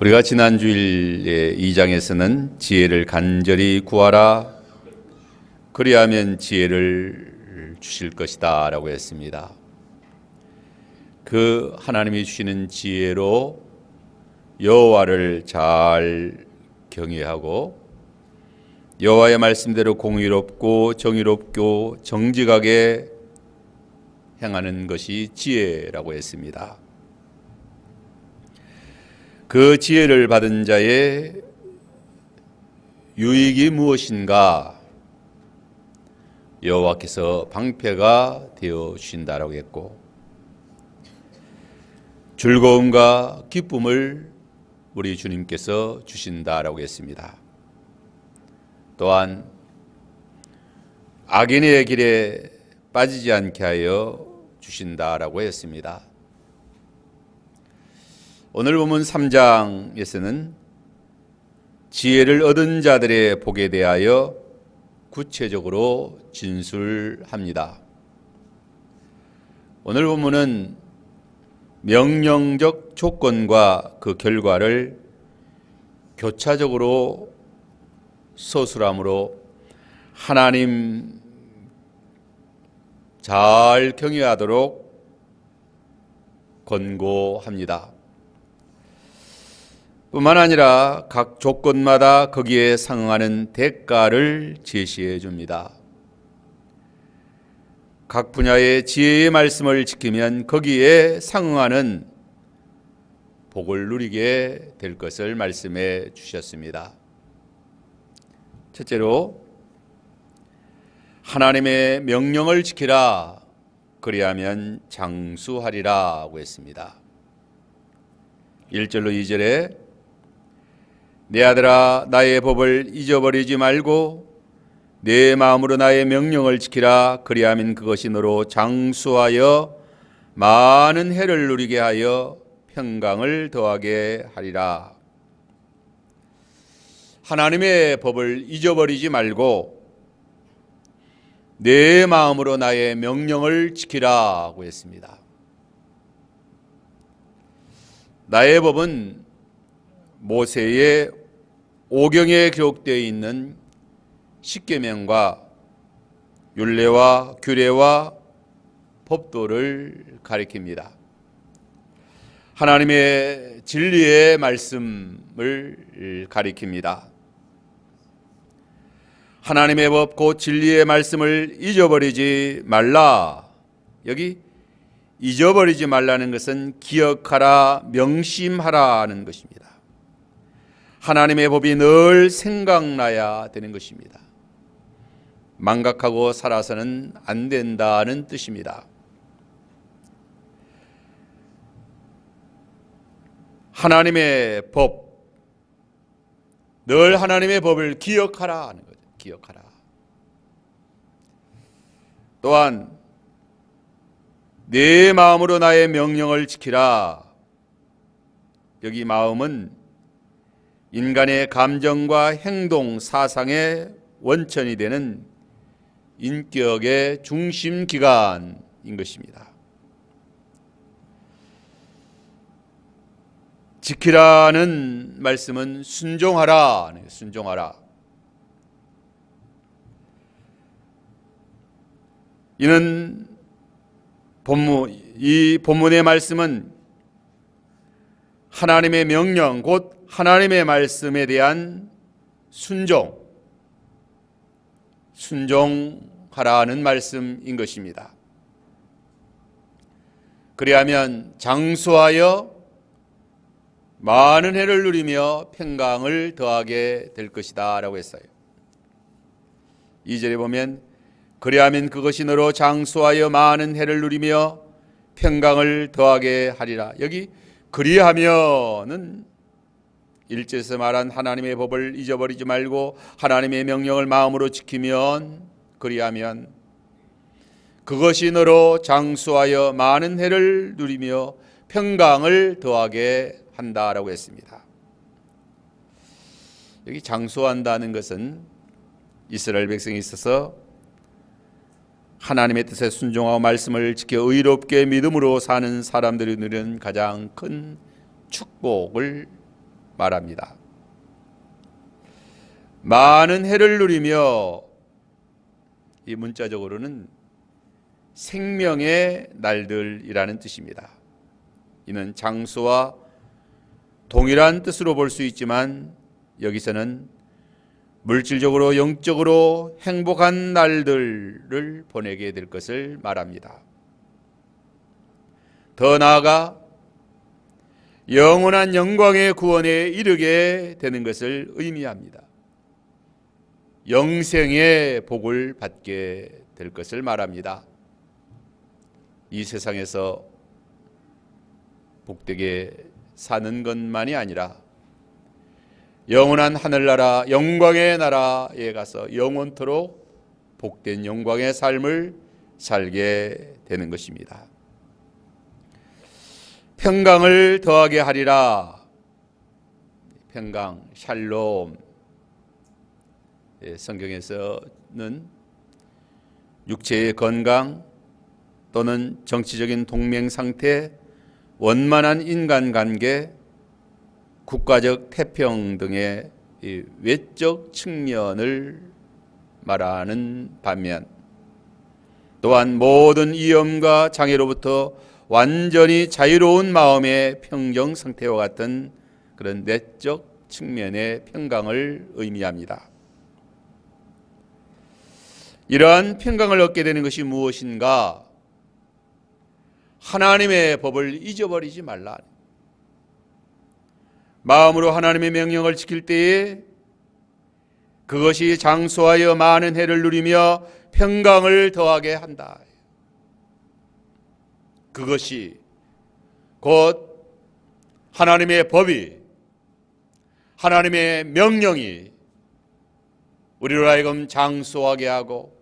우리가 지난 주일에 2장에서는 지혜를 간절히 구하라, 그리하면 지혜를 주실 것이다 라고 했습니다. 그 하나님이 주시는 지혜로 여호와를 잘 경외하고 여호와의 말씀대로 공의롭고 정의롭고 정직하게 행하는 것이 지혜라고 했습니다. 그 지혜를 받은 자의 유익이 무엇인가? 여호와께서 방패가 되어 주신다라고 했고, 즐거움과 기쁨을 우리 주님께서 주신다라고 했습니다. 또한 악인의 길에 빠지지 않게 하여 주신다라고 했습니다. 오늘 본문 3장에서는 지혜를 얻은 자들의 복에 대하여 구체적으로 진술합니다. 오늘 본문은 명령적 조건과 그 결과를 교차적으로 서술함으로 하나님 잘 경외하도록 권고합니다. 뿐만 아니라 각 조건마다 거기에 상응하는 대가를 제시해 줍니다. 각 분야의 지혜의 말씀을 지키면 거기에 상응하는 복을 누리게 될 것을 말씀해 주셨습니다. 첫째로 하나님의 명령을 지키라, 그리하면 장수하리라고 했습니다. 1절로 2절에 내 아들아, 나의 법을 잊어버리지 말고 내 마음으로 나의 명령을 지키라, 그리하면 그것이 너로 장수하여 많은 해를 누리게 하여 평강을 더하게 하리라. 하나님의 법을 잊어버리지 말고 내 마음으로 나의 명령을 지키라고 했습니다. 나의 법은 모세의 오경에 기록되어 있는 십계명과 율례와 규례와 법도를 가리킵니다. 하나님의 진리의 말씀을 가리킵니다. 하나님의 법 곧 진리의 말씀을 잊어버리지 말라. 여기 잊어버리지 말라는 것은 기억하라, 명심하라는 것입니다. 하나님의 법이 늘 생각나야 되는 것입니다. 망각하고 살아서는 안 된다는 뜻입니다. 하나님의 법, 늘 하나님의 법을 기억하라 하는 거죠. 기억하라. 또한 내 마음으로 나의 명령을 지키라. 여기 마음은 인간의 감정과 행동, 사상의 원천이 되는 인격의 중심 기관인 것입니다. 지키라는 말씀은 순종하라, 순종하라. 이는 이 본문의 말씀은 하나님의 명령, 곧 하나님의 말씀에 대한 순종하라는 말씀인 것입니다. 그리하면 장수하여 많은 해를 누리며 평강을 더하게 될 것이다 라고 했어요. 2절에 보면 그리하면 그것이 너로 장수하여 많은 해를 누리며 평강을 더하게 하리라. 여기 그리하면은 1절에서 말한 하나님의 법을 잊어버리지 말고 하나님의 명령을 마음으로 지키면, 그리하면 그것이 너로 장수하여 많은 해를 누리며 평강을 더하게 한다라고 했습니다. 여기 장수한다는 것은 이스라엘 백성이 있어서 하나님의 뜻에 순종하고 말씀을 지켜 의롭게 믿음으로 사는 사람들이 누리는 가장 큰 축복을 말합니다. 많은 해를 누리며, 이 문자적으로는 생명의 날들이라는 뜻입니다. 이는 장수와 동일한 뜻으로 볼 수 있지만 여기서는 물질적으로 영적으로 행복한 날들을 보내게 될 것을 말합니다. 더 나아가 영원한 영광의 구원에 이르게 되는 것을 의미합니다. 영생의 복을 받게 될 것을 말합니다. 이 세상에서 복되게 사는 것만이 아니라 영원한 하늘나라 영광의 나라에 가서 영원토록 복된 영광의 삶을 살게 되는 것입니다. 평강을 더하게 하리라. 평강, 샬롬. 성경에서는 육체의 건강 또는 정치적인 동맹 상태, 원만한 인간관계, 국가적 태평 등의 외적 측면을 말하는 반면 또한 모든 위험과 장애로부터 완전히 자유로운 마음의 평정 상태와 같은 그런 내적 측면의 평강을 의미합니다. 이러한 평강을 얻게 되는 것이 무엇인가? 하나님의 법을 잊어버리지 말라. 마음으로 하나님의 명령을 지킬 때에 그것이 장수하여 많은 해를 누리며 평강을 더하게 한다. 그것이 곧 하나님의 법이, 하나님의 명령이 우리로 하여금 장수하게 하고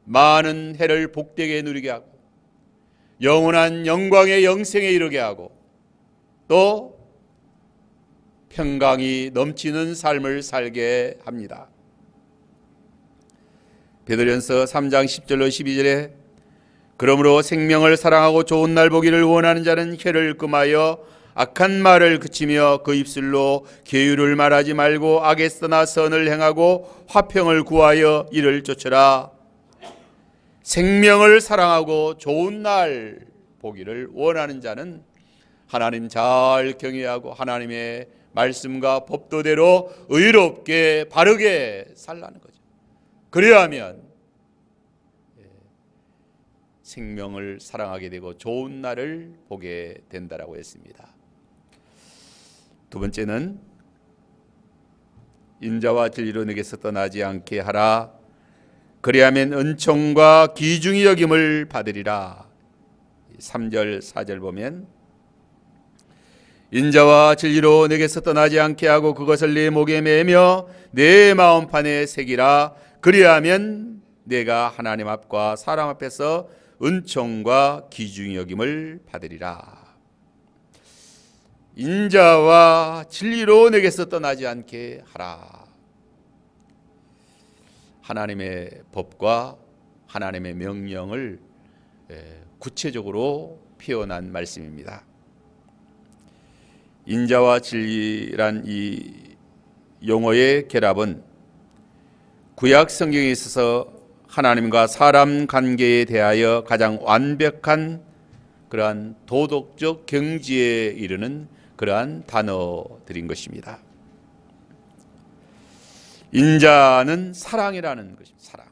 많은 해를 복되게 누리게 하고 영원한 영광의 영생에 이르게 하고 또 평강이 넘치는 삶을 살게 합니다. 베드로전서 3장 10절로 12절에 그러므로 생명을 사랑하고 좋은 날 보기를 원하는 자는 혀를 금하여 악한 말을 그치며 그 입술로 계율을 말하지 말고 악에서나 선을 행하고 화평을 구하여 이를 쫓으라. 생명을 사랑하고 좋은 날 보기를 원하는 자는 하나님 잘 경외하고 하나님의 말씀과 법도대로 의롭게 바르게 살라는 거죠. 그래야하면 생명을 사랑하게 되고 좋은 날을 보게 된다라고 했습니다. 두 번째는 인자와 진리로 내게서 떠나지 않게 하라. 그리하면 은총과 귀중히 여김을 받으리라. 3절 4절 보면 인자와 진리로 내게서 떠나지 않게 하고 그것을 내 목에 매며 내 마음판에 새기라. 그리하면 내가 하나님 앞과 사람 앞에서 은총과 귀중히 여김을 받으리라. 인자와 진리로 내게서 떠나지 않게 하라. 하나님의 법과 하나님의 명령을 구체적으로 표현한 말씀입니다. 인자와 진리란 이 용어의 결합은 구약 성경에 있어서 하나님과 사람 관계에 대하여 가장 완벽한 그러한 도덕적 경지에 이르는 그러한 단어들인 것입니다. 인자는 사랑이라는 것입니다. 사랑.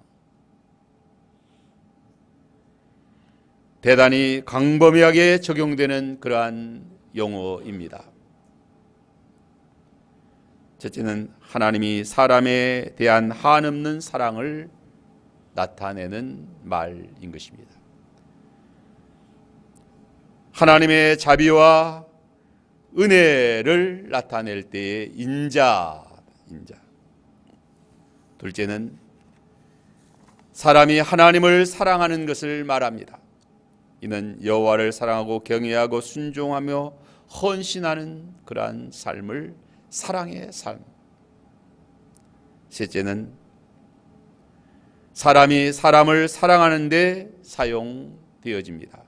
대단히 광범위하게 적용되는 그러한 용어입니다. 첫째는 하나님이 사람에 대한 한없는 사랑을 나타내는 말인 것입니다. 하나님의 자비와 은혜를 나타낼 때의 인자. 둘째는 사람이 하나님을 사랑하는 것을 말합니다. 이는 여호와를 사랑하고 경외하고 순종하며 헌신하는 그러한 삶을 사랑의 삶. 셋째는 사람이 사람을 사랑하는 데 사용되어집니다.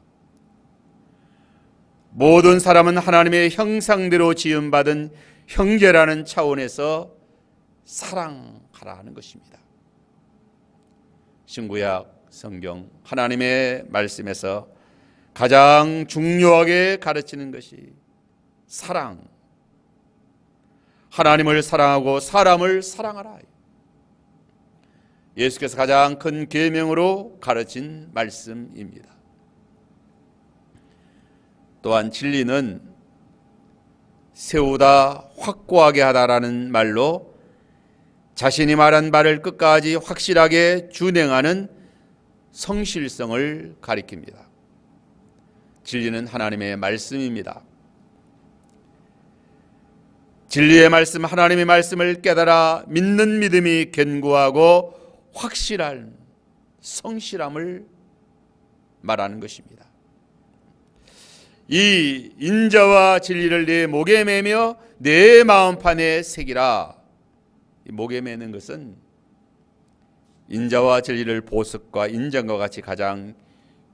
모든 사람은 하나님의 형상대로 지음받은 형제라는 차원에서 사랑하라는 것입니다. 신구약 성경 하나님의 말씀에서 가장 중요하게 가르치는 것이 사랑, 하나님을 사랑하고 사람을 사랑하라. 예수께서 가장 큰 계명으로 가르친 말씀입니다. 또한 진리는 세우다, 확고하게 하다라는 말로 자신이 말한 말을 끝까지 확실하게 준행하는 성실성을 가리킵니다. 진리는 하나님의 말씀입니다. 진리의 말씀, 하나님의 말씀을 깨달아 믿는 믿음이 견고하고 확실한 성실함을 말하는 것입니다. 이 인자와 진리를 내 목에 매며 내 마음판에 새기라. 이 목에 매는 것은 인자와 진리를 보석과 인정과 같이 가장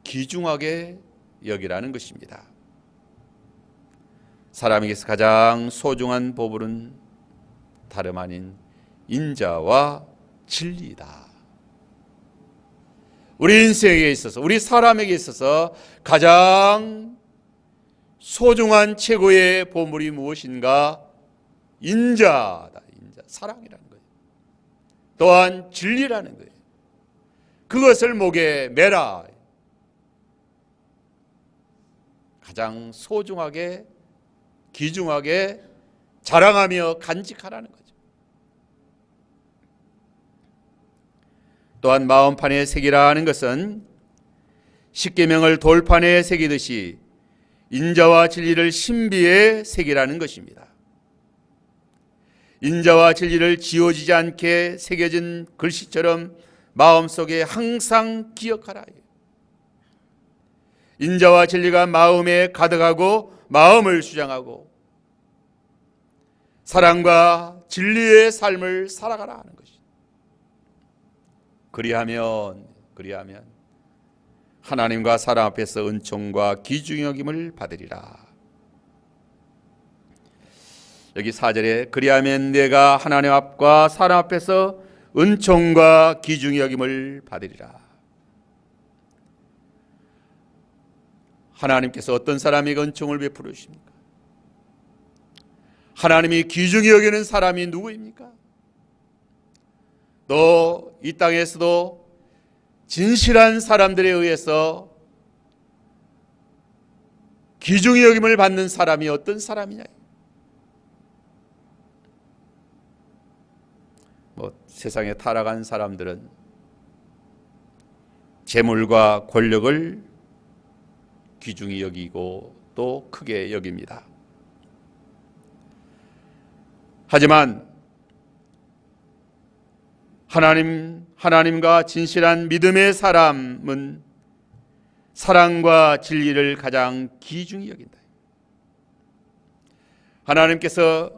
귀중하게 여기라는 것입니다. 사람에게서 가장 소중한 보물은 다름 아닌 인자와 진리이다. 우리 인생에 있어서, 우리 사람에게 있어서 가장 소중한 최고의 보물이 무엇인가? 인자다. 인자, 사랑이라는 거예요. 또한 진리라는 거예요. 그것을 목에 매라. 가장 소중하게, 귀중하게 자랑하며 간직하라는 거죠. 또한 마음판에 새기라 하는 것은 십계명을 돌판에 새기듯이 인자와 진리를 신비에 새기라는 것입니다. 인자와 진리를 지워지지 않게 새겨진 글씨처럼 마음속에 항상 기억하라. 인자와 진리가 마음에 가득하고 마음을 주장하고 사랑과 진리의 삶을 살아가라 하는 것입니다. 그리하면 하나님과 사람 앞에서 은총과 귀중히 여김을 받으리라. 여기 4절에 그리하면 내가 하나님 앞과 사람 앞에서 은총과 귀중히 여김을 받으리라. 하나님께서 어떤 사람에게 은총을 베풀어 주십니까? 하나님이 귀중히 여기는 사람이 누구입니까? 또 이 땅에서도 진실한 사람들에 의해서 귀중히 여김을 받는 사람이 어떤 사람이냐? 세상에 타락한 사람들은 재물과 권력을 귀중히 여기고 또 크게 여깁니다. 하지만 하나님과 진실한 믿음의 사람은 사랑과 진리를 가장 귀중히 여긴다. 하나님께서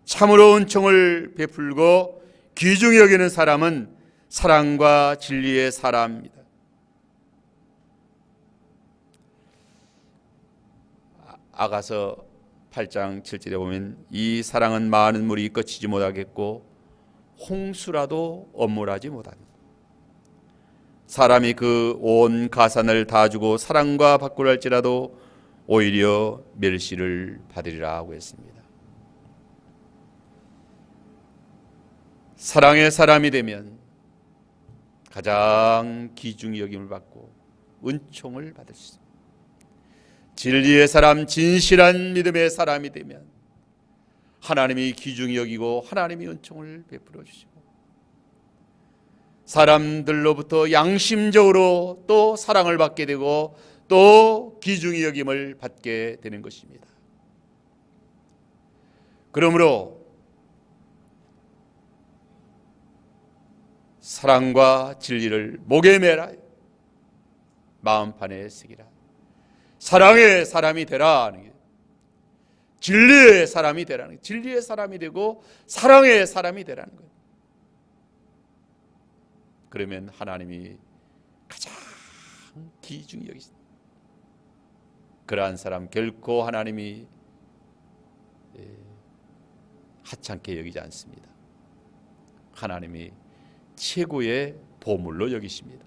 참으로 은총을 베풀고 귀중히 여기는 사람은 사랑과 진리의 사람입니다. 아가서 8장 7절에 보면 이 사랑은 많은 물이 거치지 못하겠고 홍수라도 엄물하지 못한다. 사람이 그 온 가산을 다 주고 사랑과 바꾸려 할지라도 오히려 멸시를 받으리라 하고 했습니다. 사랑의 사람이 되면 가장 귀중히 여김을 받고 은총을 받을 수 있습니다. 진리의 사람, 진실한 믿음의 사람이 되면 하나님이 귀중히 여기고 하나님이 은총을 베풀어 주시고 사람들로부터 양심적으로 또 사랑을 받게 되고 또 귀중히 여김을 받게 되는 것입니다. 그러므로 사랑과 진리를 목에 매라, 마음판에 새기라. 사랑의 사람이 되라 하는 게 진리의 사람이 되라는 거예요. 진리의 사람이 되고 사랑의 사람이 되라는 거예요. 그러면 하나님이 가장 귀중히 여기십니다. 그러한 사람 결코 하나님이 하찮게 여기지 않습니다. 하나님이 최고의 보물로 여기십니다.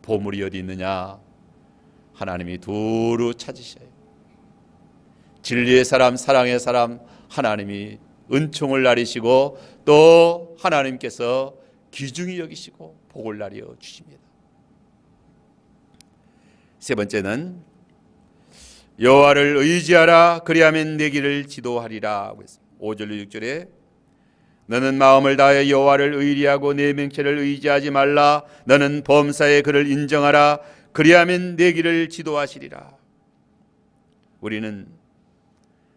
보물이 어디 있느냐? 하나님이 두루 찾으셔요. 진리의 사람, 사랑의 사람, 하나님이 은총을 나리시고 또 하나님께서 귀중히 여기시고 복을 나려 주십니다. 세 번째는 여호와를 의지하라, 그리하면 내 길을 지도하리라 하고 있습니다. 5절로 6절에 너는 마음을 다하여 여호와를 의리하고 내 명체를 의지하지 말라. 너는 범사에 그를 인정하라. 그리하면 내 길을 지도하시리라. 우리는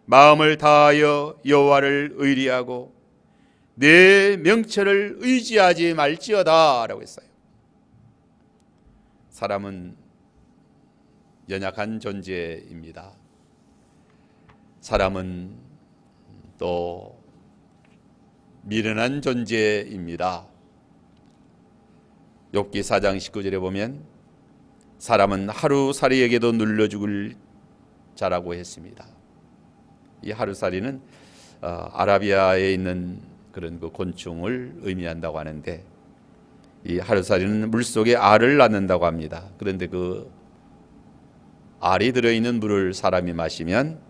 마음을 다하여 여호와를 의리하고 내 명체를 의지하지 말지어다 라고 했어요. 사람은 연약한 존재입니다. 사람은 또 미련한 존재입니다. 욥기 4장 19절에 보면 사람은 하루살이에게도 눌려 죽을 자라고 했습니다. 이 하루살이는 아라비아에 있는 그런 그 곤충을 의미한다고 하는데, 이 하루살이는 물속에 알을 낳는다고 합니다. 그런데 그 알이 들어있는 물을 사람이 마시면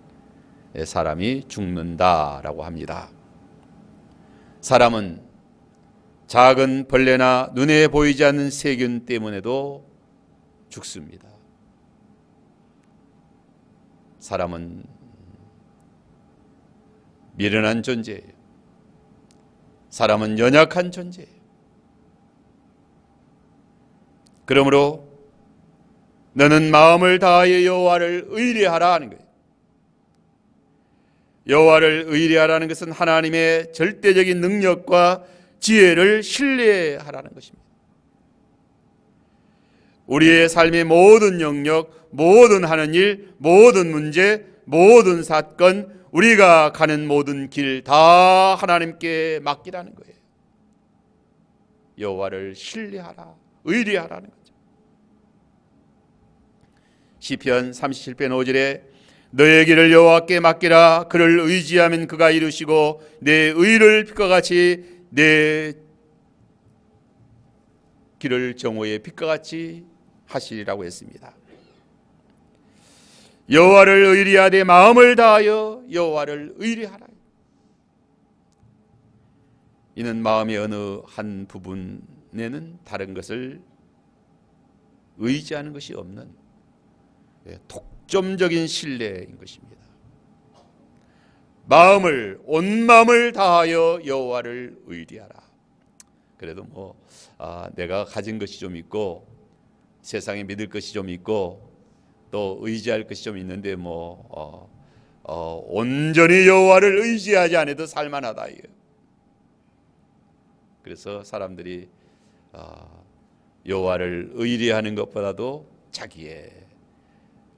사람이 죽는다라고 합니다. 사람은 작은 벌레나 눈에 보이지 않는 세균 때문에도 죽습니다. 사람은 미련한 존재예요. 사람은 연약한 존재예요. 그러므로 너는 마음을 다하여 여호와를 의뢰하라 하는 거예요. 여호와를 의뢰하라는 것은 하나님의 절대적인 능력과 지혜를 신뢰하라는 것입니다. 우리의 삶의 모든 영역, 모든 하는 일, 모든 문제, 모든 사건, 우리가 가는 모든 길 다 하나님께 맡기라는 거예요. 여호와를 신뢰하라, 의뢰하라는 거죠. 시편 37편 5절에 너의 길을 여호와께 맡기라. 그를 의지하면 그가 이루시고 내 의를 빛과 같이 내 길을 정오의 빛과 같이 하시리라고 했습니다. 여호와를 의뢰하되 마음을 다하여 여호와를 의뢰하라. 이는 마음의 어느 한 부분에는 다른 것을 의지하는 것이 없는 독점적인 신뢰인 것입니다. 온 마음을 다하여 여호와를 의뢰하라. 그래도 내가 가진 것이 좀 있고 세상에 믿을 것이 좀 있고 또 의지할 것이 좀 있는데 온전히 여호와를 의지하지 않아도 살만하다. 그래서 사람들이 여호와를 의뢰하는 것보다도 자기의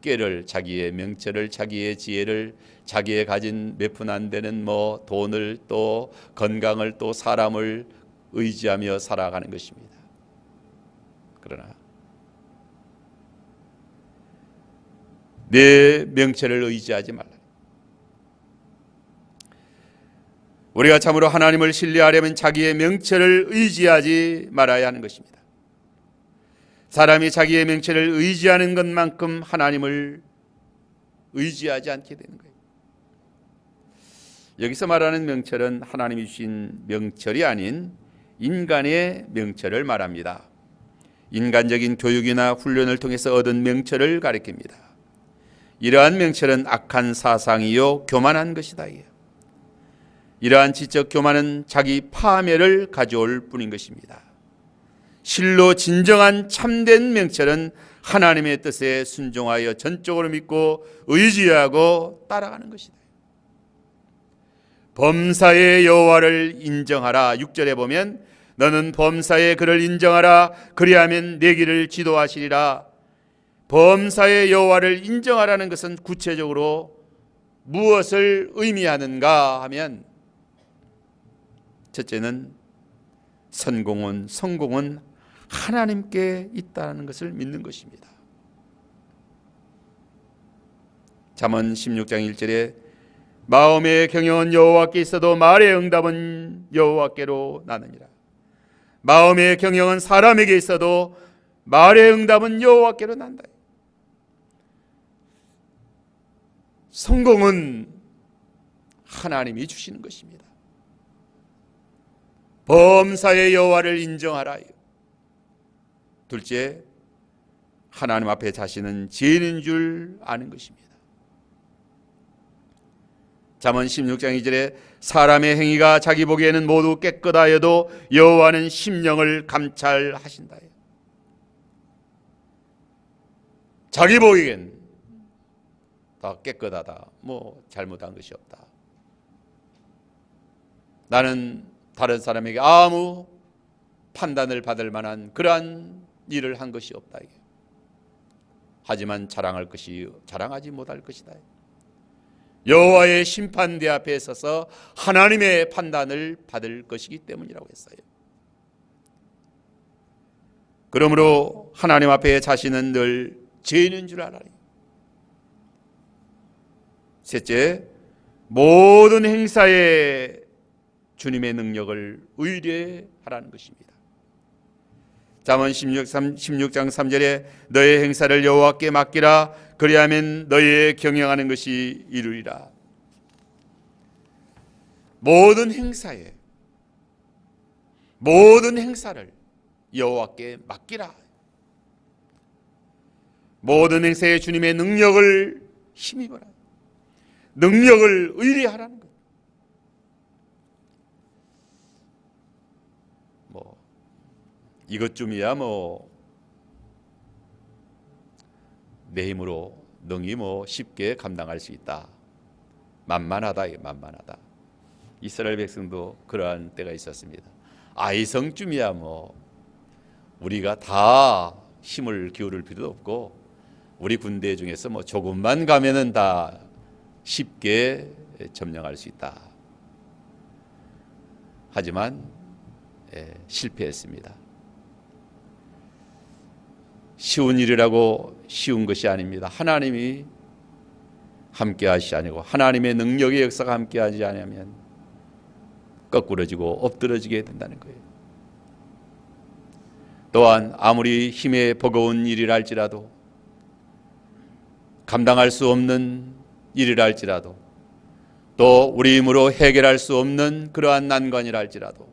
꾀를, 자기의 명철을, 자기의 지혜를, 자기의 가진 몇 푼 안 되는 돈을 또 건강을 또 사람을 의지하며 살아가는 것입니다. 그러나 내 명철을 의지하지 말라. 우리가 참으로 하나님을 신뢰하려면 자기의 명철을 의지하지 말아야 하는 것입니다. 사람이 자기의 명철을 의지하는 것만큼 하나님을 의지하지 않게 되는 거예요. 여기서 말하는 명철은 하나님이 주신 명철이 아닌 인간의 명철을 말합니다. 인간적인 교육이나 훈련을 통해서 얻은 명철을 가리킵니다. 이러한 명철은 악한 사상이요 교만한 것이다. 이러한 지적 교만은 자기 파멸을 가져올 뿐인 것입니다. 실로 진정한 참된 명철은 하나님의 뜻에 순종하여 전적으로 믿고 의지하고 따라가는 것이다. 범사의 여호와를 인정하라. 6절에 보면 너는 범사의 그를 인정하라. 그리하면 내 길을 지도하시리라. 범사의 여호와를 인정하라는 것은 구체적으로 무엇을 의미하는가 하면, 첫째는 성공은 하나님께 있다는 것을 믿는 것입니다. 잠언 16장 1절에 마음의 경영은 여호와께 있어도 말의 응답은 여호와께로 나느니라. 마음의 경영은 사람에게 있어도 말의 응답은 여호와께로 난다. 성공은 하나님이 주시는 것입니다. 범사의 여호와를 인정하라. 둘째, 하나님 앞에 자신은 죄인인 줄 아는 것입니다. 잠언 16장 2절에 사람의 행위가 자기 보기에는 모두 깨끗하여도 여호와는 심령을 감찰하신다. 자기 보기엔 다 깨끗하다. 뭐 잘못한 것이 없다. 나는 다른 사람에게 아무 판단을 받을 만한 그러한 일을 한 것이 없다. 하지만 자랑하지 못할 것이다. 여호와의 심판대 앞에 서서 하나님의 판단을 받을 것이기 때문이라고 했어요. 그러므로 하나님 앞에 자신은 늘 죄인인 줄 알아요. 셋째, 모든 행사에 주님의 능력을 의뢰하라는 것입니다. 잠언 16장 3절에 너의 행사를 여호와께 맡기라. 그리하면 너의 경영하는 것이 이루리라. 모든 행사를 여호와께 맡기라. 모든 행사에 주님의 능력을 힘입어라. 능력을 의뢰하라는 것. 이것쯤이야 내 힘으로 능히 쉽게 감당할 수 있다. 만만하다. 이스라엘 백성도 그러한 때가 있었습니다. 아이성쯤이야 우리가 다 힘을 기울일 필요도 없고 우리 군대 중에서 조금만 가면은 다 쉽게 점령할 수 있다. 하지만 실패했습니다. 쉬운 일이라고 쉬운 것이 아닙니다. 하나님이 함께하시지 아니고 하나님의 능력의 역사가 함께하지 않으면 거꾸러지고 엎드러지게 된다는 거예요. 또한 아무리 힘에 버거운 일이라 할지라도 감당할 수 없는 일이라 할지라도 또 우리 힘으로 해결할 수 없는 그러한 난관이라 할지라도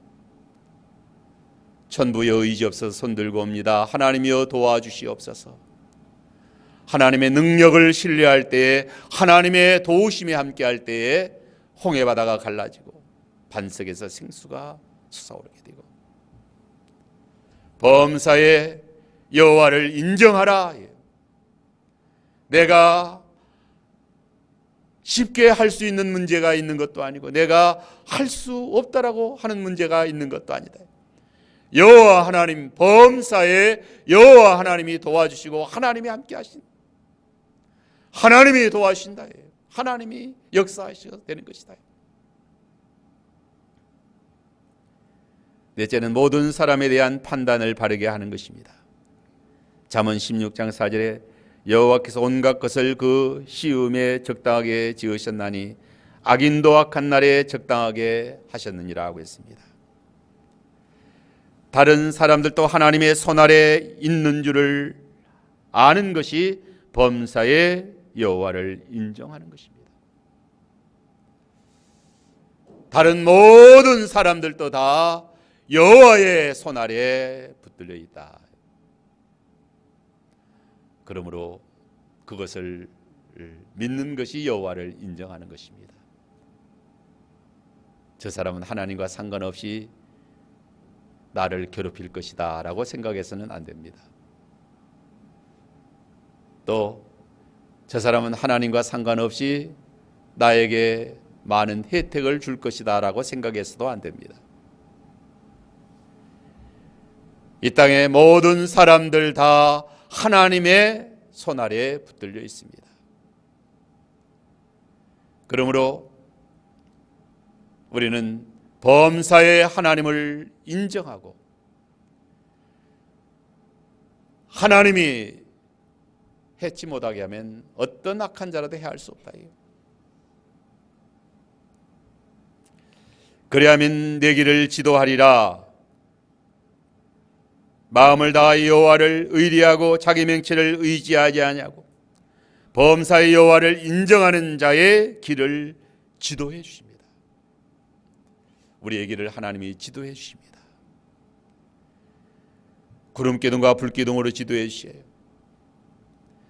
천부여 의지없어서 손들고 옵니다. 하나님이여 도와주시옵소서. 하나님의 능력을 신뢰할 때에 하나님의 도우심이 함께할 때에 홍해바다가 갈라지고 반석에서 생수가 솟아오르게 되고 범사에 여호와를 인정하라. 내가 쉽게 할 수 있는 문제가 있는 것도 아니고 내가 할 수 없다라고 하는 문제가 있는 것도 아니다. 여호와 하나님 범사에 여호와 하나님이 도와주시고 하나님이 함께 하신다. 하나님이 도와주신다. 하나님이 역사하셔도 되는 것이다. 넷째는 모든 사람에 대한 판단을 바르게 하는 것입니다. 잠언 16장 4절에 여호와께서 온갖 것을 그 시음에 적당하게 지으셨나니 악인도 악한 날에 적당하게 하셨느니라 하고 했습니다. 다른 사람들도 하나님의 손 아래 있는 줄을 아는 것이 범사의 여호와를 인정하는 것입니다. 다른 모든 사람들도 다 여호와의 손 아래 붙들려 있다. 그러므로 그것을 믿는 것이 여호와를 인정하는 것입니다. 저 사람은 하나님과 상관없이 나를 괴롭힐 것이다 라고 생각해서는 안 됩니다. 또 저 사람은 하나님과 상관없이 나에게 많은 혜택을 줄 것이다 라고 생각해서도 안 됩니다. 이 땅의 모든 사람들 다 하나님의 손 아래에 붙들려 있습니다. 그러므로 우리는 범사의 하나님을 인정하고 하나님이 해치 못하게 하면 어떤 악한 자라도 해할 수 없다. 그리하면 내 길을 지도하리라. 마음을 다하여 여호와를 의리하고 자기 명체를 의지하지 아니하고 범사의 여호와를 인정하는 자의 길을 지도해 주십니다. 우리의 길을 하나님이 지도해 주십니다. 구름기둥과 불기둥으로 지도해 주셔요.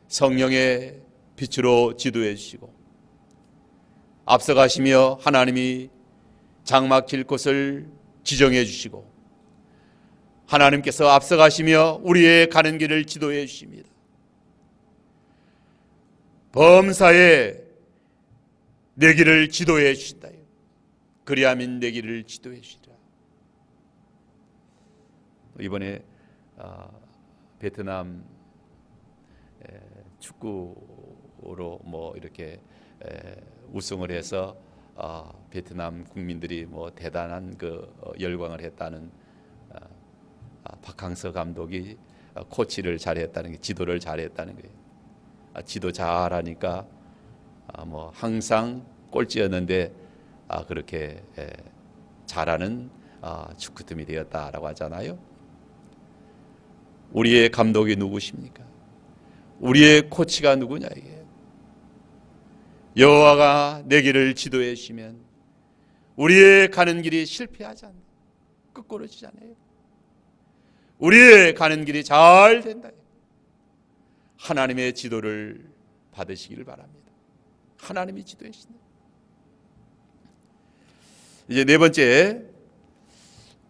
성령의 빛으로 지도해 주시고 앞서가시며 하나님이 장막 칠 곳을 지정해 주시고 하나님께서 앞서가시며 우리의 가는 길을 지도해 주십니다. 범사에 내 길을 지도해 주신다. 그리하면 내 길을 지도해 주시리라. 이번에 베트남 축구로 이렇게 우승을 해서 베트남 국민들이 대단한 그 열광을 했다는 박항서 감독이 코치를 잘했다는 게, 지도를 잘했다는 거예요. 지도 잘하니까 항상 꼴찌였는데 그렇게 잘하는 축구팀이 되었다라고 하잖아요. 우리의 감독이 누구십니까? 우리의 코치가 누구냐 이게. 여호와가 내 길을 지도해 주시면 우리의 가는 길이 실패하지 않아요. 끄꾸러지지 않아요. 우리의 가는 길이 잘 된다. 하나님의 지도를 받으시기를 바랍니다. 하나님이 지도해 주신다. 이제 네 번째,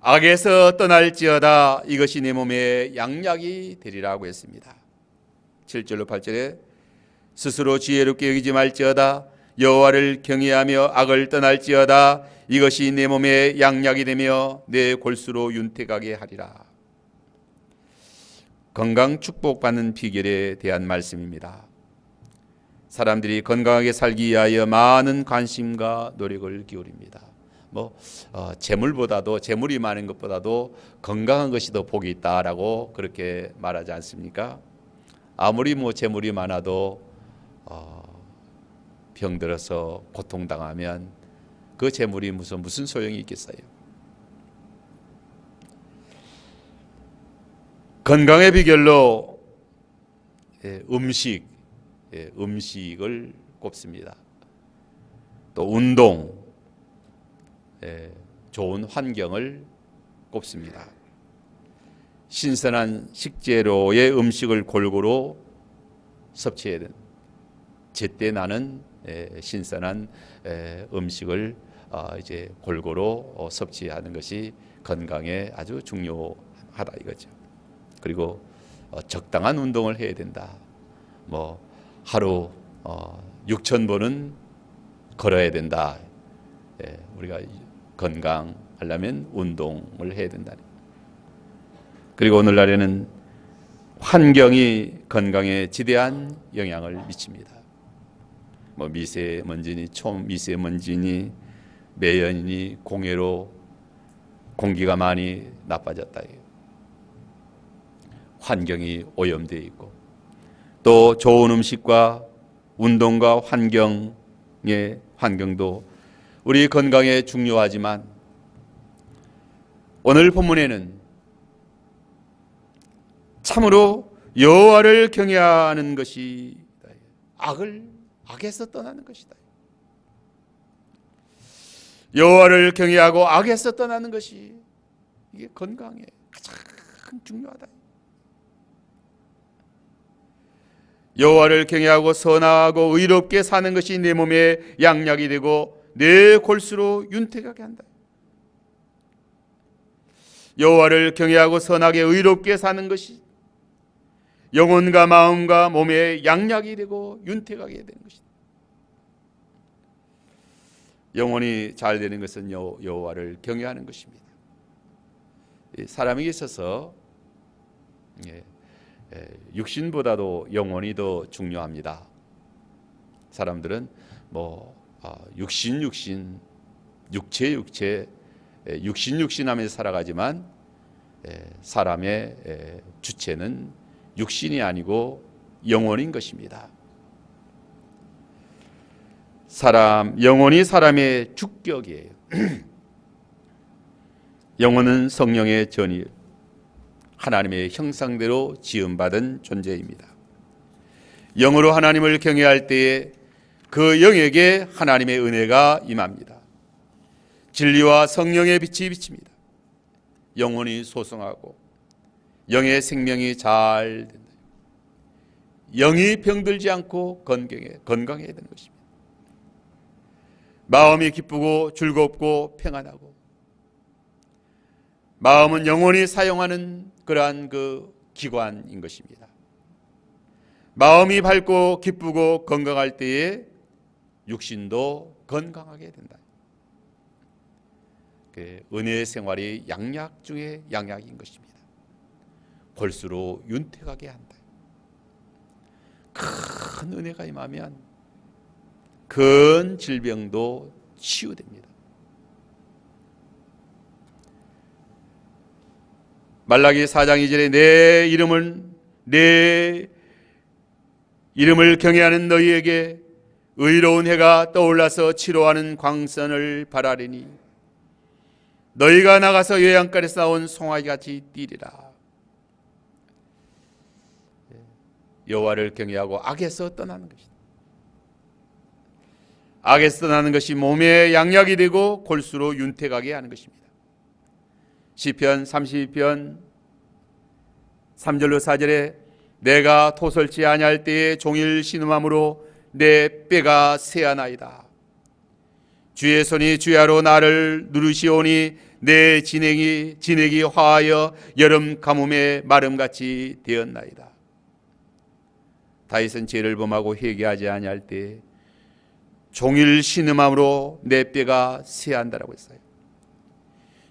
악에서 떠날지어다 이것이 내 몸에 양약이 되리라고 했습니다. 7절로 8절에 스스로 지혜롭게 여기지 말지어다 여호와를 경외하며 악을 떠날지어다 이것이 내 몸에 양약이 되며 내 골수로 윤택하게 하리라. 건강 축복받는 비결에 대한 말씀입니다. 사람들이 건강하게 살기 위하여 많은 관심과 노력을 기울입니다. 재물보다도, 재물이 많은 것보다도 건강한 것이 더 복이 있다라고 그렇게 말하지 않습니까? 아무리 재물이 많아도 병들어서 고통당하면 그 재물이 무슨 소용이 있겠어요? 건강의 비결로 음식을 꼽습니다. 또 운동, 좋은 환경을 꼽습니다. 신선한 식재료의 음식을 골고루 섭취해야 된다. 제때 나는 신선한 음식을 이제 골고루 섭취하는 것이 건강에 아주 중요하다 이거죠. 그리고 적당한 운동을 해야 된다. 하루 6,000번은 걸어야 된다. 우리가 건강하려면 운동을 해야 된다. 그리고 오늘날에는 환경이 건강에 지대한 영향을 미칩니다. 미세먼지니 초미세먼지니 매연이니 공해로 공기가 많이 나빠졌다. 환경이 오염되어 있고 또 좋은 음식과 운동과 환경도 우리 건강에 중요하지만 오늘 본문에는 참으로 여호와를 경외하는 것이 악에서 떠나는 것이다. 여호와를 경외하고 악에서 떠나는 것이 이게 건강에 가장 중요하다. 여호와를 경외하고 선하고 의롭게 사는 것이 내 몸에 양약이 되고 내 골수로 윤택하게 한다. 여호와를 경외하고 선하게 의롭게 사는 것이 영혼과 마음과 몸에 양약이 되고 윤택하게 되는 것이다. 영혼이 잘 되는 것은 여호와를 경외하는 것입니다. 사람에게 있어서 육신보다도 영혼이 더 중요합니다. 사람들은 육신 하면서 살아가지만 사람의 주체는 육신이 아니고 영혼인 것입니다. 영혼이 사람의 주격이에요. 영혼은 성령의 전이 하나님의 형상대로 지음받은 존재입니다. 영으로 하나님을 경외할 때에 그 영에게 하나님의 은혜가 임합니다. 진리와 성령의 빛이 비칩니다. 영혼이 소성하고 영의 생명이 잘 된다. 영이 병들지 않고 건강해야 되는 것입니다. 마음이 기쁘고 즐겁고 평안하고, 마음은 영혼이 사용하는 그러한 그 기관인 것입니다. 마음이 밝고 기쁘고 건강할 때에 육신도 건강하게 된다. 은혜의 생활이 양약 중에 양약인 것입니다. 골수로 윤택하게 한다. 큰 은혜가 임하면 큰 질병도 치유됩니다. 말라기 4장 2절에 내 이름을 경외하는 너희에게 의로운 해가 떠올라서 치료하는 광선을 바라리니 너희가 나가서 외양간에서 나온 송아지같이 뛰리라. 여호와를 경외하고 악에서 떠나는 것이다. 악에서 떠나는 것이 몸에 양약이 되고 골수로 윤택하게 하는 것입니다. 시편 32편 3절로 4절에 내가 토설치 아니할 때에 종일 신음함으로 내 뼈가 새하나이다. 주의 손이 주야로 나를 누르시오니 내 진액이 화하여 여름 가뭄의 마름같이 되었나이다. 다윗은 죄를 범하고 회개하지 아니할 때 종일 신음함으로 내 뼈가 새한다라고 했어요.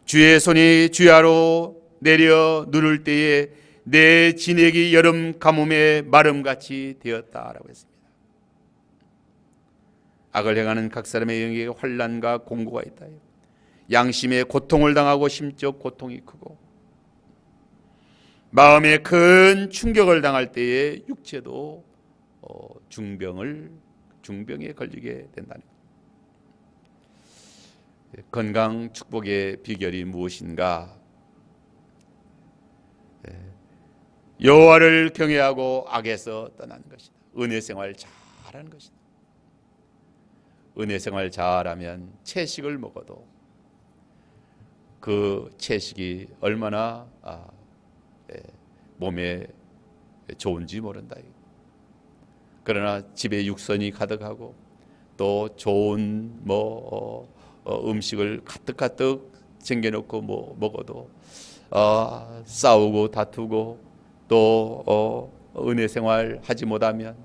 주의 손이 주야로 내려 누를 때에 내 진액이 여름 가뭄의 마름같이 되었다라고 했습니다. 악을 행하는 각 사람의 영에게 환난과 공고가 있다. 양심의 고통을 당하고 심적 고통이 크고 마음에 큰 충격을 당할 때에 육체도 중병에 걸리게 된다는 것. 건강 축복의 비결이 무엇인가? 여호와를 경외하고 악에서 떠나는 것이다. 은혜 생활 잘하는 것이다. 은혜 생활 잘하면 채식을 먹어도 그 채식이 얼마나 몸에 좋은지 모른다. 그러나 집에 육선이 가득하고 또 좋은 음식을 가득가득 챙겨놓고 먹어도 싸우고 다투고 또 은혜 생활 하지 못하면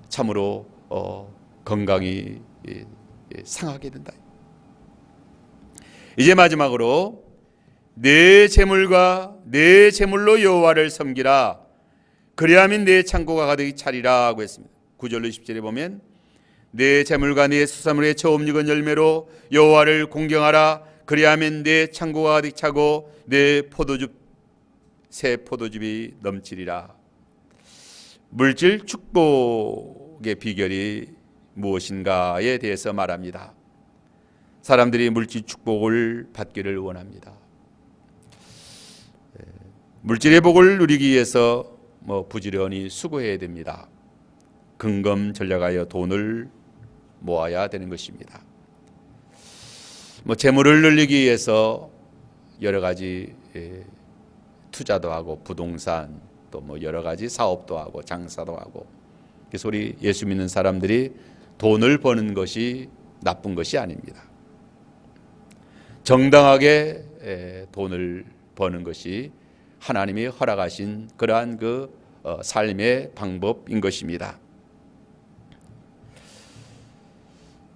참으로 건강이 상하게 된다. 이제 마지막으로 내 재물로 여호와를 섬기라. 그리하면 내 창고가 가득히 차리라 하고 했습니다. 9절로 10절에 보면 내 재물과 내 수산물의 처음 익은 열매로 여호와를 공경하라. 그리하면 내 창고가 가득 차고 내 새 포도즙이 넘치리라. 물질 축복의 비결이 무엇인가에 대해서 말합니다. 사람들이 물질 축복을 받기를 원합니다. 물질의 복을 누리기 위해서 부지런히 수고해야 됩니다. 근검전략하여 돈을 모아야 되는 것입니다. 재물을 늘리기 위해서 여러 가지 투자도 하고 부동산 또 여러 가지 사업도 하고 장사도 하고, 그래서 우리 예수 믿는 사람들이 돈을 버는 것이 나쁜 것이 아닙니다. 정당하게 돈을 버는 것이 하나님이 허락하신 그러한 삶의 방법인 것입니다.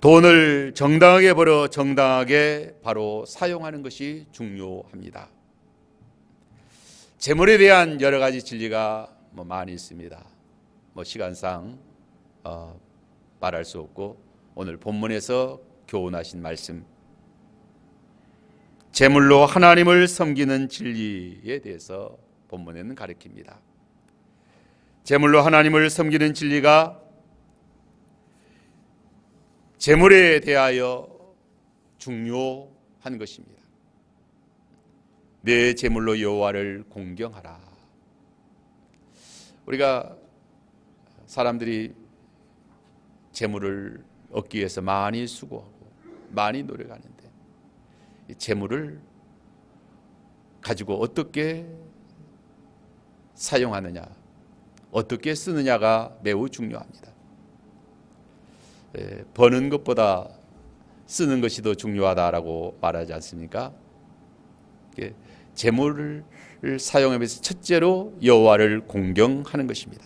돈을 정당하게 벌어 정당하게 바로 사용하는 것이 중요합니다. 재물에 대한 여러 가지 진리가 많이 있습니다. 시간상 말할 수 없고 오늘 본문에서 교훈하신 말씀, 재물로 하나님을 섬기는 진리에 대해서 본문에는 가르칩니다. 재물로 하나님을 섬기는 진리가 재물에 대하여 중요한 한 것입니다. 내 제물로 여호와를 공경하라. 우리가 사람들이 제물을 얻기 위해서 많이 수고하고 많이 노력하는데 이 제물을 가지고 어떻게 사용하느냐, 어떻게 쓰느냐가 매우 중요합니다. 버는 것보다 쓰는 것이 더 중요하다라고 말하지 않습니까? 제물을 사용하면서 첫째로 여호와를 공경하는 것입니다.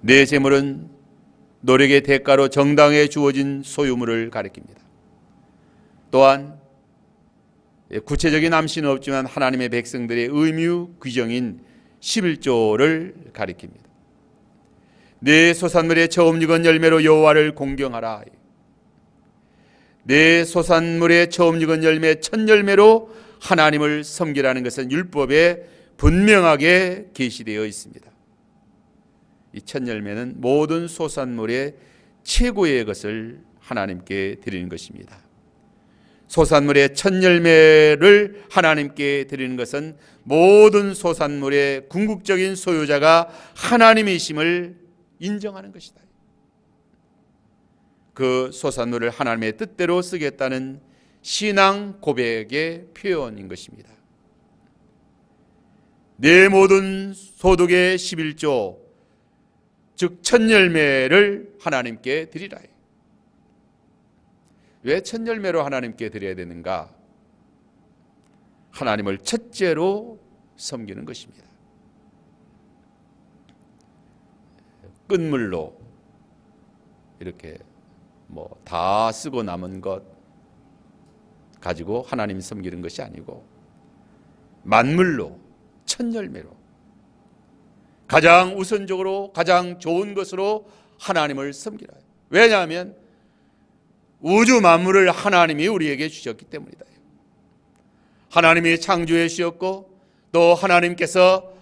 내 제물은 노력의 대가로 정당에 주어진 소유물을 가리킵니다. 또한 구체적인 암시는 없지만 하나님의 백성들의 의무 규정인 11조를 가리킵니다. 내 소산물의 처음 익은 열매로 여호와를 공경하라. 내 소산물의 처음 익은 열매 첫 열매로 하나님을 섬기라는 것은 율법에 분명하게 계시되어 있습니다. 이 첫 열매는 모든 소산물의 최고의 것을 하나님께 드리는 것입니다. 소산물의 첫 열매를 하나님께 드리는 것은 모든 소산물의 궁극적인 소유자가 하나님이심을 인정하는 것이다. 그 소산물을 하나님의 뜻대로 쓰겠다는 신앙 고백의 표현인 것입니다. 내 모든 소득의 11조, 즉 첫 열매를 하나님께 드리라. 왜 첫 열매로 하나님께 드려야 되는가? 하나님을 첫째로 섬기는 것입니다. 끝물로 이렇게 다 쓰고 남은 것 가지고 하나님 섬기는 것이 아니고 만물로 첫 열매로 가장 우선적으로 가장 좋은 것으로 하나님을 섬기라. 왜냐하면 우주 만물을 하나님이 우리에게 주셨기 때문이다. 하나님이 창조해 주셨고 또 하나님께서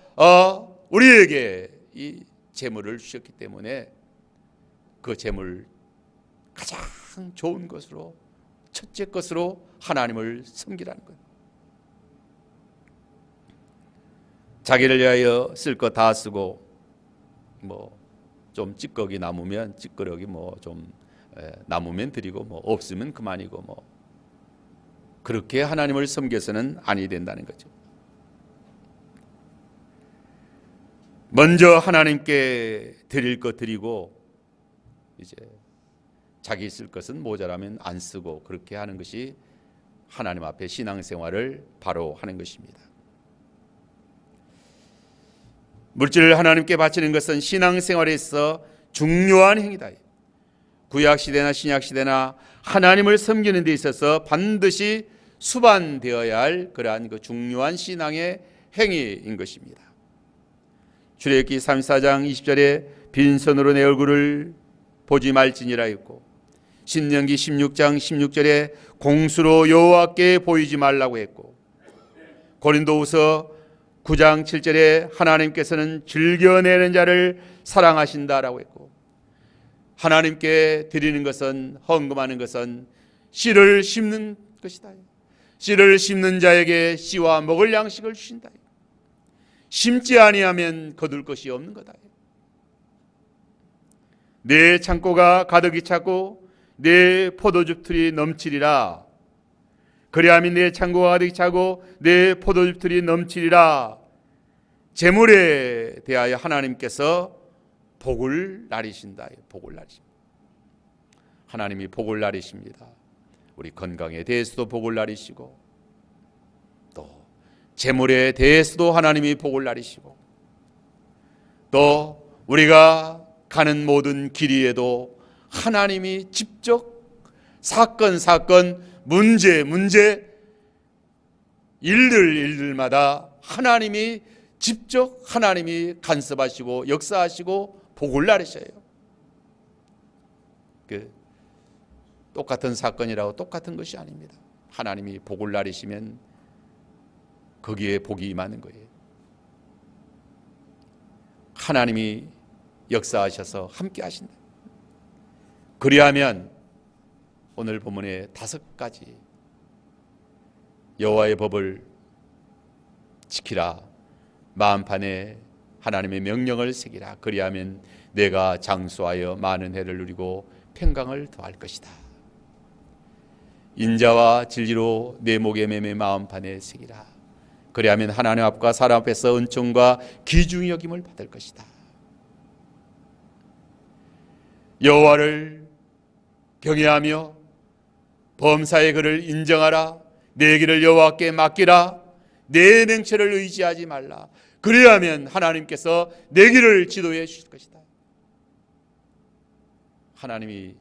우리에게 이 재물을 주셨기 때문에 그 재물 가장 좋은 것으로 첫째 것으로 하나님을 섬기라는 것. 자기를 위하여 쓸 것 다 쓰고 좀 찌꺼기 남으면 찌꺼기 좀 남으면 드리고 없으면 그만이고 그렇게 하나님을 섬겨서는 아니 된다는 거죠. 먼저 하나님께 드릴 것 드리고 이제 자기 쓸 것은 모자라면 안 쓰고 그렇게 하는 것이 하나님 앞에 신앙생활을 바로 하는 것입니다. 물질을 하나님께 바치는 것은 신앙생활에서 중요한 행위다. 구약시대나 신약시대나 하나님을 섬기는 데 있어서 반드시 수반되어야 할 그러한 그 중요한 신앙의 행위인 것입니다. 출애굽기 34장 20절에 빈손으로 내 얼굴을 보지 말지니라 했고, 신명기 16장 16절에 공수로 여호와께 보이지 말라고 했고, 고린도후서 9장 7절에 하나님께서는 즐겨내는 자를 사랑하신다라고 했고, 하나님께 드리는 것은, 헌금하는 것은 씨를 심는 것이다. 씨를 심는 자에게 씨와 먹을 양식을 주신다. 심지 아니하면 거둘 것이 없는 거다. 내 창고가 가득히 차고 내 포도즙 틀이 넘치리라. 그리하면 내 창고가 가득히 차고 내 포도즙 틀이 넘치리라. 재물에 대하여 하나님께서 복을 나리신다. 복을 나리십니다. 하나님이 복을 나리십니다. 우리 건강에 대해서도 복을 나리시고 또 재물에 대해서도 하나님이 복을 나리시고 또 우리가 가는 모든 길이에도 하나님이 직접 사건 문제 일들마다 하나님이 직접 하나님이 간섭하시고 역사하시고 복을 나르셔요. 똑같은 사건이라고 똑같은 것이 아닙니다. 하나님이 복을 나리시면 거기에 복이 임하는 거예요. 하나님이 역사하셔서 함께 하신다. 그리하면 오늘 본문에 5가지 여호와의 법을 지키라. 마음판에 하나님의 명령을 새기라. 그리하면 내가 장수하여 많은 해를 누리고 평강을 더할 것이다. 인자와 진리로 내 목에 매매 마음판에 새기라. 그리하면 하나님 앞과 사람 앞에서 은총과 귀중히 여김을 받을 것이다. 여호와를 경외하며 범사의 그를 인정하라. 내 길을 여호와께 맡기라. 내 맹체를 의지하지 말라. 그리하면 하나님께서 내 길을 지도해 주실 것이다. 하나님이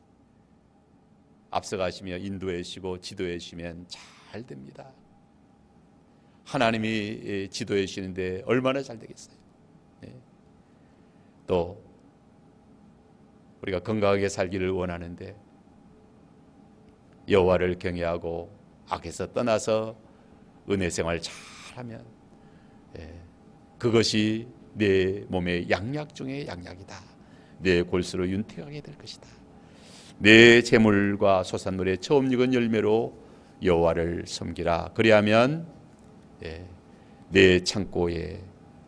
앞서가시며 인도해 주시고 지도해 주시면 잘 됩니다. 하나님이 지도해 주시는데 얼마나 잘 되겠어요. 또 우리가 건강하게 살기를 원하는데 여호와를 경외하고 악에서 떠나서 은혜 생활 잘하면 그것이 내 몸의 양약 중에 양약이다. 내 골수로 윤택하게 될 것이다. 내 재물과 소산물의 처음 익은 열매로 여호와를 섬기라. 그리하면 내 창고에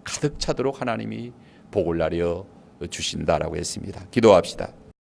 가득 차도록 하나님이 복을 나려 주신다라고 했습니다. 기도합시다.